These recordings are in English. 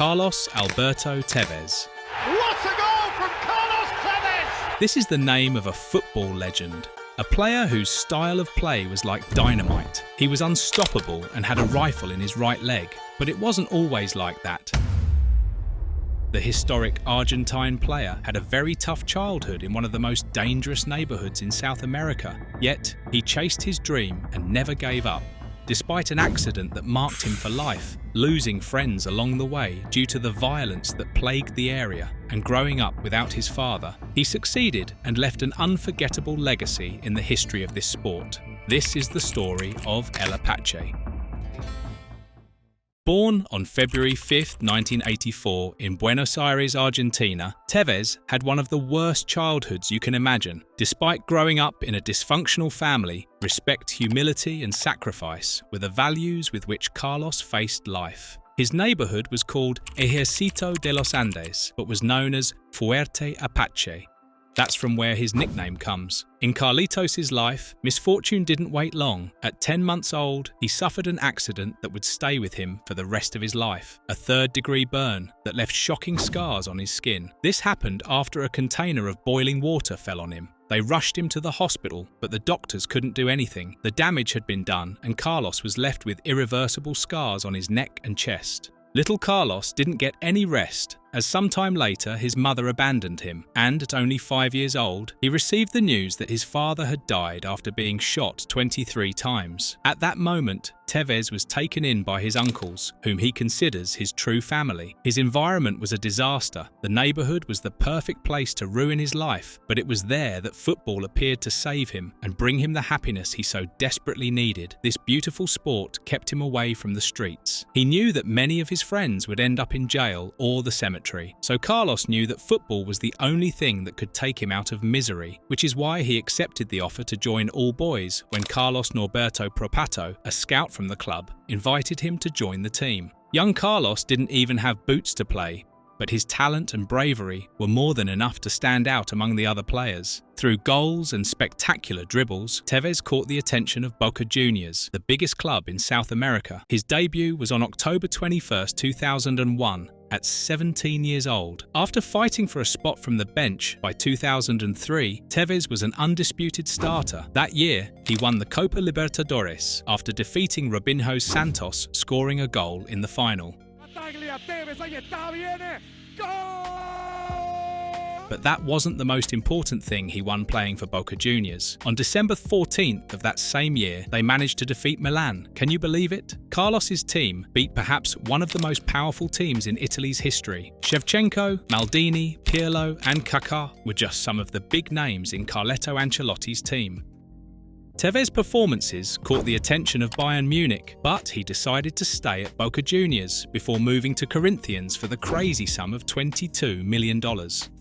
Carlos Alberto Tévez. What a goal from Carlos Tévez! This is the name of a football legend, a player whose style of play was like dynamite. He was unstoppable and had a rifle in his right leg, but it wasn't always like that. The historic Argentine player had a very tough childhood in one of the most dangerous neighborhoods in South America, yet he chased his dream and never gave up. Despite an accident that marked him for life, losing friends along the way due to the violence that plagued the area, and growing up without his father, he succeeded and left an unforgettable legacy in the history of this sport. This is the story of El Apache. Born on February 5, 1984 in Buenos Aires, Argentina, Tévez had one of the worst childhoods you can imagine. Despite growing up in a dysfunctional family, respect, humility and sacrifice were the values with which Carlos faced life. His neighborhood was called Ejército de los Andes, but was known as Fuerte Apache. That's from where his nickname comes. In Carlitos' life, misfortune didn't wait long. At 10 months old, he suffered an accident that would stay with him for the rest of his life. A third-degree burn that left shocking scars on his skin. This happened after a container of boiling water fell on him. They rushed him to the hospital, but the doctors couldn't do anything. The damage had been done, and Carlos was left with irreversible scars on his neck and chest. Little Carlos didn't get any rest, as sometime later his mother abandoned him, and at only 5 years old, he received the news that his father had died after being shot 23 times. At that moment, Tévez was taken in by his uncles, whom he considers his true family. His environment was a disaster. The neighborhood was the perfect place to ruin his life, but it was there that football appeared to save him and bring him the happiness he so desperately needed. This beautiful sport kept him away from the streets. He knew that many of his friends would end up in jail or the cemetery, so Carlos knew that football was the only thing that could take him out of misery, which is why he accepted the offer to join All Boys when Carlos Norberto Propato, a scout from the club, invited him to join the team. Young Carlos didn't even have boots to play, but his talent and bravery were more than enough to stand out among the other players. Through goals and spectacular dribbles, Tévez caught the attention of Boca Juniors, the biggest club in South America. His debut was on October 21, 2001, at 17 years old. After fighting for a spot from the bench by 2003, Tévez was an undisputed starter. That year, he won the Copa Libertadores after defeating Robinho Santos, scoring a goal in the final. But that wasn't the most important thing he won playing for Boca Juniors. On December 14th of that same year, they managed to defeat Milan. Can you believe it? Carlos's team beat perhaps one of the most powerful teams in Italy's history. Shevchenko, Maldini, Pirlo and Kaká were just some of the big names in Carletto Ancelotti's team. Tévez's performances caught the attention of Bayern Munich, but he decided to stay at Boca Juniors before moving to Corinthians for the crazy sum of $22 million.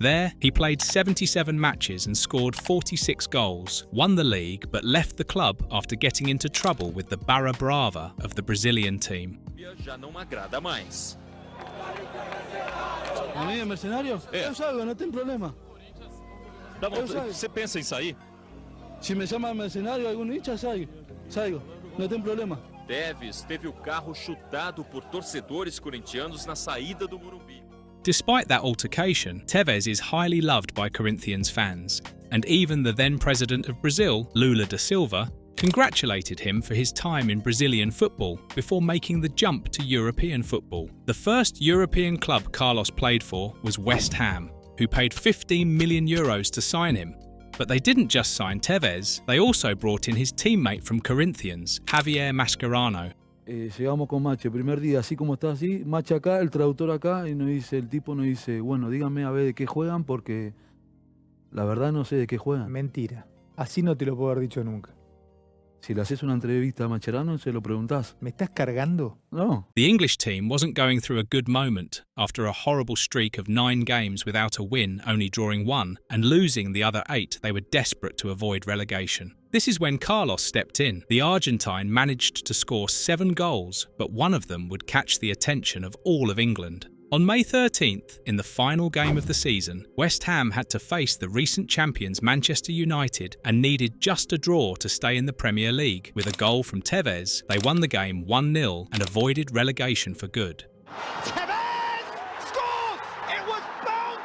There, he played 77 matches and scored 46 goals, won the league but left the club after getting into trouble with the Barra Brava of the Brazilian team. Já não agrada mais. A mim é mercenário? Eu salgo, não tem problema. Tá bom, você pensa em sair? Se me chama mercenário, algum hincha, saio, não tem problema. Tévez teve o carro chutado por torcedores corintianos na saída do Morumbi. Despite that altercation, Tévez is highly loved by Corinthians fans, and even the then president of Brazil, Lula da Silva, congratulated him for his time in Brazilian football before making the jump to European football. The first European club Carlos played for was West Ham, who paid €15 million to sign him. But they didn't just sign Tévez, they also brought in his teammate from Corinthians, Javier Mascherano. Llegamos con Mache, el primer día, así como está así, Mache acá, el traductor acá, y el tipo nos dice, bueno, díganme a ver de qué juegan, porque la verdad no sé de qué juegan. Mentira, así no te lo puedo haber dicho nunca. Si le haces una entrevista a Mascherano, se lo preguntás. ¿Me estás cargando? No. The English team wasn't going through a good moment after a horrible streak of 9 games without a win, only drawing 1, and losing the other 8. They were desperate to avoid relegation. This is when Carlos stepped in. The Argentine managed to score 7 goals, but one of them would catch the attention of all of England. On May 13th, in the final game of the season, West Ham had to face the recent champions Manchester United and needed just a draw to stay in the Premier League. With a goal from Tévez, they won the game 1-0 and avoided relegation for good. Tévez!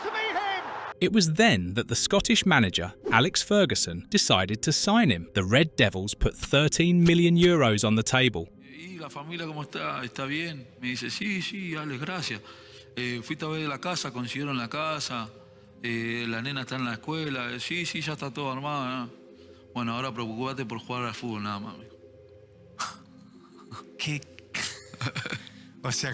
to meet him. It was then that the Scottish manager, Alex Ferguson, decided to sign him. The Red Devils put 13 million euros on the table. ¿Y la familia cómo está? ¿Está bien? Me dice, sí, sí, Alex, gracias. Fuiste a ver la casa, consiguieron la casa, la nena está en la escuela, sí, sí, ya está todo armado. ¿No? Bueno, ahora preocupate por jugar al fútbol nada más. ¿Qué? O sea,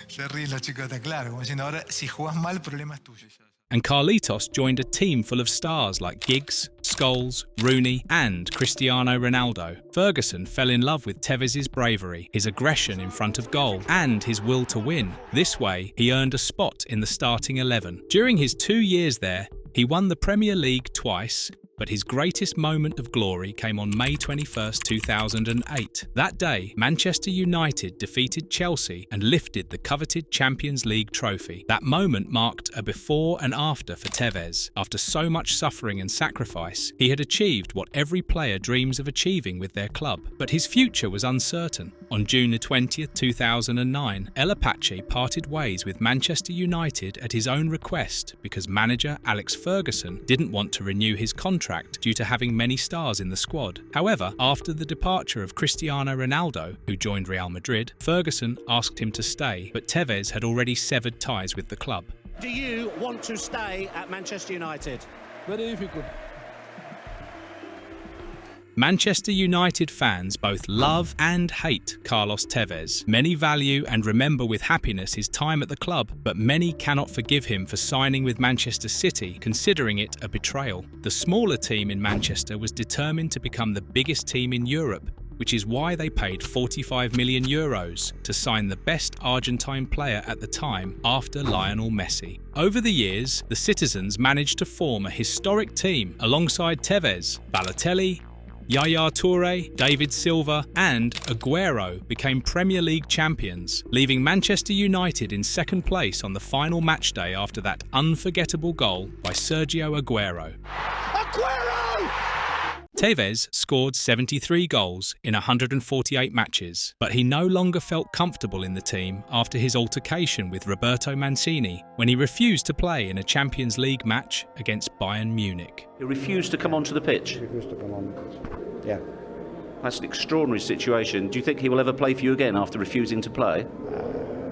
se ríen los chicos, está claro. Como diciendo, ahora si jugás mal, el problema es tuyo. And Carlitos joined a team full of stars like Giggs, Scholes, Rooney and Cristiano Ronaldo. Ferguson fell in love with Tévez's bravery, his aggression in front of goal and his will to win. This way, he earned a spot in the starting 11. During his 2 years there, he won the Premier League twice, but his greatest moment of glory came on May 21st, 2008. That day, Manchester United defeated Chelsea and lifted the coveted Champions League trophy. That moment marked a before and after for Tévez. After so much suffering and sacrifice, he had achieved what every player dreams of achieving with their club. But his future was uncertain. On June 20th, 2009, El Apache parted ways with Manchester United at his own request because manager Alex Ferguson didn't want to renew his contract due to having many stars in the squad. However, after the departure of Cristiano Ronaldo, who joined Real Madrid, Ferguson asked him to stay, but Tévez had already severed ties with the club. Do you want to stay at Manchester United? Very difficult. Manchester United fans both love and hate Carlos Tévez. Many value and remember with happiness his time at the club, but many cannot forgive him for signing with Manchester City, considering it a betrayal. The smaller team in Manchester was determined to become the biggest team in Europe, which is why they paid 45 million euros to sign the best Argentine player at the time after Lionel Messi. Over the years, the citizens managed to form a historic team alongside Tévez. Balotelli, Yaya Toure, David Silva and Aguero became Premier League champions, leaving Manchester United in second place on the final match day after that unforgettable goal by Sergio Aguero. Aguero! Tévez scored 73 goals in 148 matches, but he no longer felt comfortable in the team after his altercation with Roberto Mancini when he refused to play in a Champions League match against Bayern Munich. He refused to come onto the pitch. Refused to come on the pitch. Yeah. That's an extraordinary situation. Do you think he will ever play for you again after refusing to play?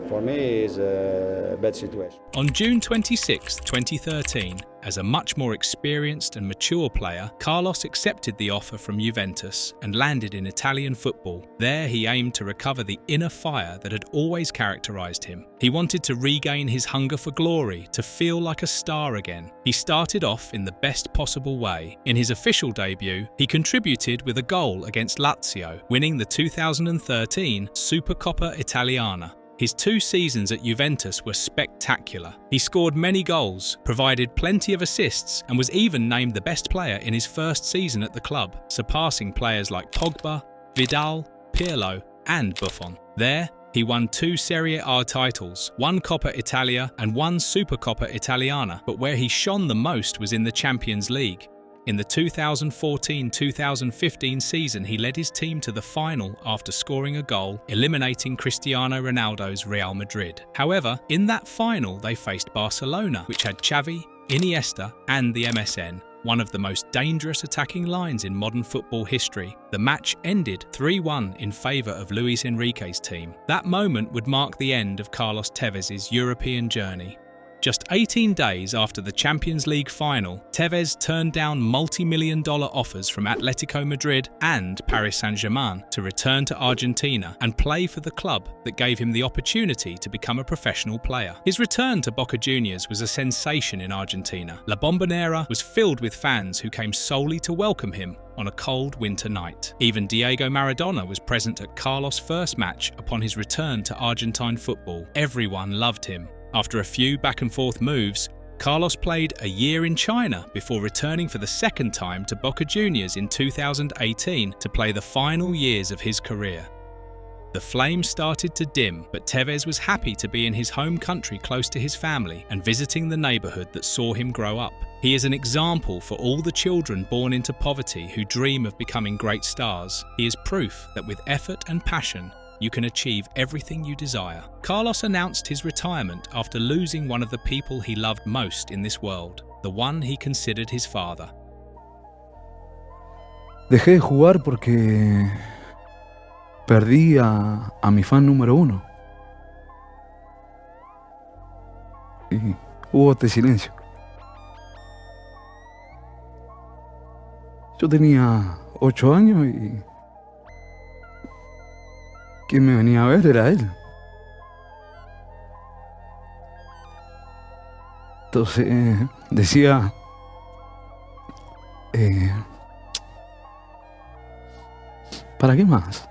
For me, it's a bad situation. On June 26, 2013, as a much more experienced and mature player, Carlos accepted the offer from Juventus and landed in Italian football. There he aimed to recover the inner fire that had always characterised him. He wanted to regain his hunger for glory, to feel like a star again. He started off in the best possible way. In his official debut, he contributed with a goal against Lazio, winning the 2013 Supercoppa Italiana. His 2 seasons at Juventus were spectacular. He scored many goals, provided plenty of assists, and was even named the best player in his first season at the club, surpassing players like Pogba, Vidal, Pirlo, and Buffon. There, he won 2 Serie A titles, 1 Coppa Italia and 1 Supercoppa Italiana, but where he shone the most was in the Champions League. In the 2014-2015 season, he led his team to the final after scoring a goal, eliminating Cristiano Ronaldo's Real Madrid. However, in that final, they faced Barcelona, which had Xavi, Iniesta and the MSN, one of the most dangerous attacking lines in modern football history. The match ended 3-1 in favour of Luis Enrique's team. That moment would mark the end of Carlos Tévez's European journey. Just 18 days after the Champions League final, Tévez turned down multi-million-dollar offers from Atletico Madrid and Paris Saint-Germain to return to Argentina and play for the club that gave him the opportunity to become a professional player. His return to Boca Juniors was a sensation in Argentina. La Bombonera was filled with fans who came solely to welcome him on a cold winter night. Even Diego Maradona was present at Carlos' first match upon his return to Argentine football. Everyone loved him. After a few back-and-forth moves, Carlos played a year in China before returning for the second time to Boca Juniors in 2018 to play the final years of his career. The flame started to dim, but Tévez was happy to be in his home country close to his family and visiting the neighbourhood that saw him grow up. He is an example for all the children born into poverty who dream of becoming great stars. He is proof that with effort and passion, you can achieve everything you desire. Carlos announced his retirement after losing one of the people he loved most in this world, the one he considered his father. Dejé de jugar porque perdí a mi fan número 1. Y hubo este silencio. Yo tenía 8 años y quien me venía a ver era él. Entonces decía, ¿para qué más?